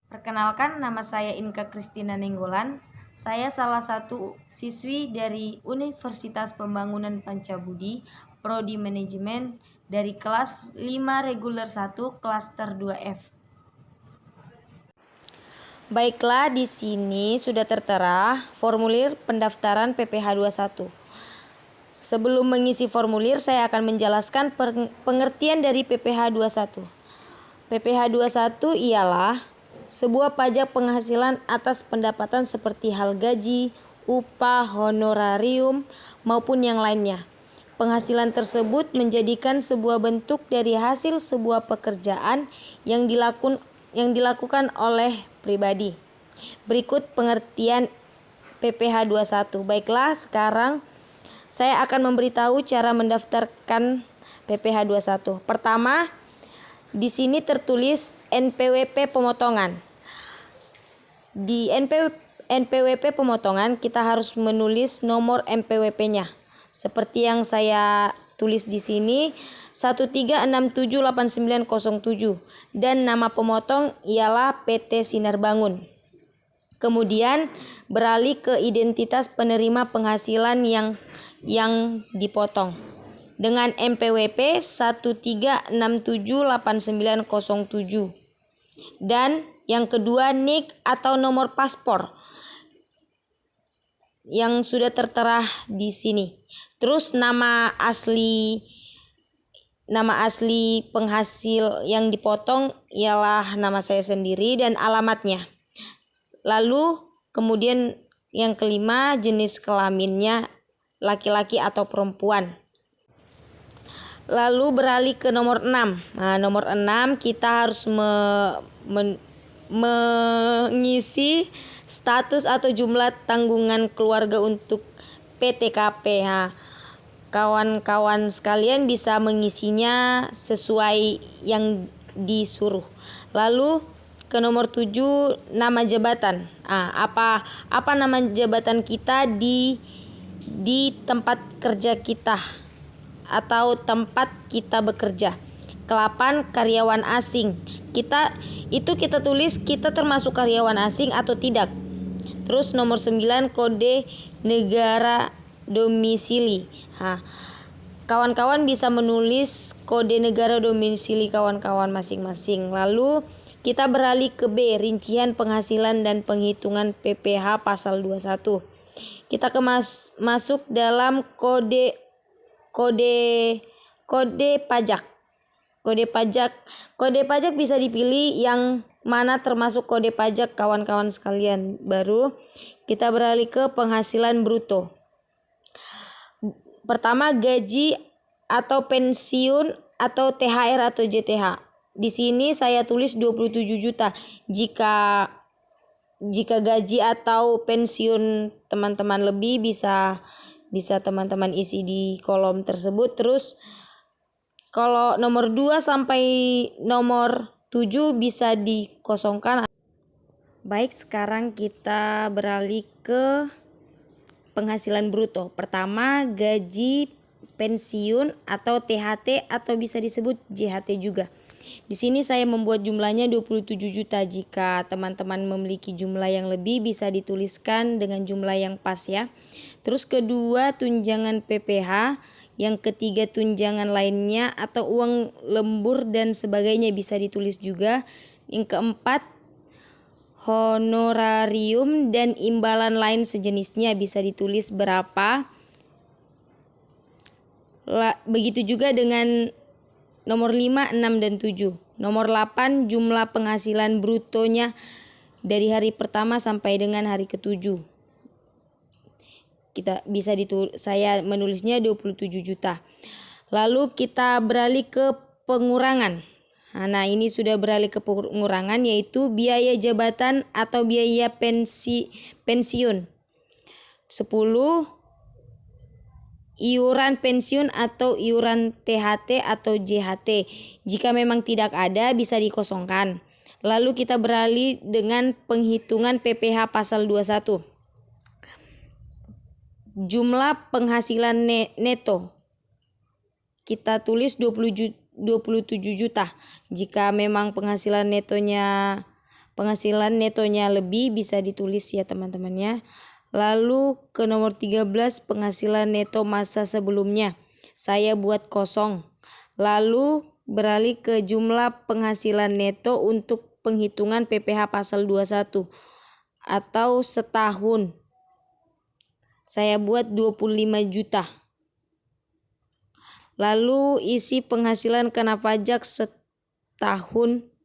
Perkenalkan, nama saya Inka Kristina Nenggolan. Saya salah satu siswi dari Universitas Pembangunan Pancabudi, Prodi Manajemen dari kelas 5 reguler 1, klaster 2F. Baiklah, di sini sudah tertera formulir pendaftaran PPH 21. Sebelum mengisi formulir, saya akan menjelaskan pengertian dari PPH 21. PPH 21 ialah sebuah pajak penghasilan atas pendapatan seperti hal gaji, upah, honorarium, maupun yang lainnya. Penghasilan tersebut menjadikan sebuah bentuk dari hasil sebuah pekerjaan yang dilakukan oleh pribadi. Berikut pengertian PPH 21. Baiklah, sekarang saya akan memberitahu cara mendaftarkan PPH 21. Pertama, di sini tertulis NPWP pemotongan. Di NPWP pemotongan kita harus menulis nomor NPWP-nya. Seperti yang saya tulis di sini 13678907 dan nama pemotong ialah PT Sinar Bangun. Kemudian beralih ke identitas penerima penghasilan yang dipotong dengan NPWP 13678907 dan yang kedua NIK atau nomor paspor yang sudah tertera di sini. Terus nama asli penghasil yang dipotong ialah nama saya sendiri dan alamatnya. Lalu kemudian yang kelima jenis kelaminnya laki-laki atau perempuan. Lalu beralih ke nomor 6. Nah, nomor 6 kita harus mengisi status atau jumlah tanggungan keluarga untuk PTKP. Nah, kawan-kawan sekalian bisa mengisinya sesuai yang disuruh. Lalu ke nomor 7 nama jabatan. Apa nama jabatan kita di tempat kerja kita atau tempat kita bekerja. Ke-8 karyawan asing. Kita tulis kita termasuk karyawan asing atau tidak. Terus nomor 9 kode negara domisili. Kawan-kawan bisa menulis kode negara domisili kawan-kawan masing-masing. Lalu kita beralih ke B, rincian penghasilan dan penghitungan PPH pasal 21. Kita masuk dalam kode pajak. Kode pajak bisa dipilih yang mana termasuk kode pajak kawan-kawan sekalian. Baru kita beralih ke penghasilan bruto. Pertama gaji atau pensiun atau THR atau JTH. Di sini saya tulis 27 juta. Jika gaji atau pensiun teman-teman lebih bisa teman-teman isi di kolom tersebut. Terus kalau nomor 2 sampai nomor 7 bisa dikosongkan. Baik, sekarang kita beralih ke penghasilan bruto. Pertama gaji, pensiun atau THT atau bisa disebut JHT juga. Di sini saya membuat jumlahnya 27 juta. Jika teman-teman memiliki jumlah yang lebih bisa dituliskan dengan jumlah yang pas ya. Terus kedua tunjangan PPH, yang ketiga tunjangan lainnya atau uang lembur dan sebagainya bisa ditulis juga. Yang keempat honorarium dan imbalan lain sejenisnya bisa ditulis berapa. Begitu juga dengan nomor 5, 6, dan 7. Nomor 8 jumlah penghasilan brutonya dari hari pertama sampai dengan hari ke-7. Saya menulisnya 27 juta. Lalu kita beralih ke pengurangan. Nah, ini sudah beralih ke pengurangan yaitu biaya jabatan atau biaya pensiun. 10 iuran pensiun atau iuran THT atau JHT. Jika memang tidak ada bisa dikosongkan. Lalu kita beralih dengan penghitungan PPH pasal 21. Jumlah penghasilan neto. Kita tulis 27 juta. Jika memang penghasilan netonya penghasilan netonya lebih bisa ditulis ya teman-teman ya. Lalu ke nomor 13 penghasilan neto masa sebelumnya. Saya buat kosong. Lalu beralih ke jumlah penghasilan neto untuk penghitungan PPh pasal 21 atau setahun. Saya buat 25 juta. Lalu isi penghasilan kena pajak setahun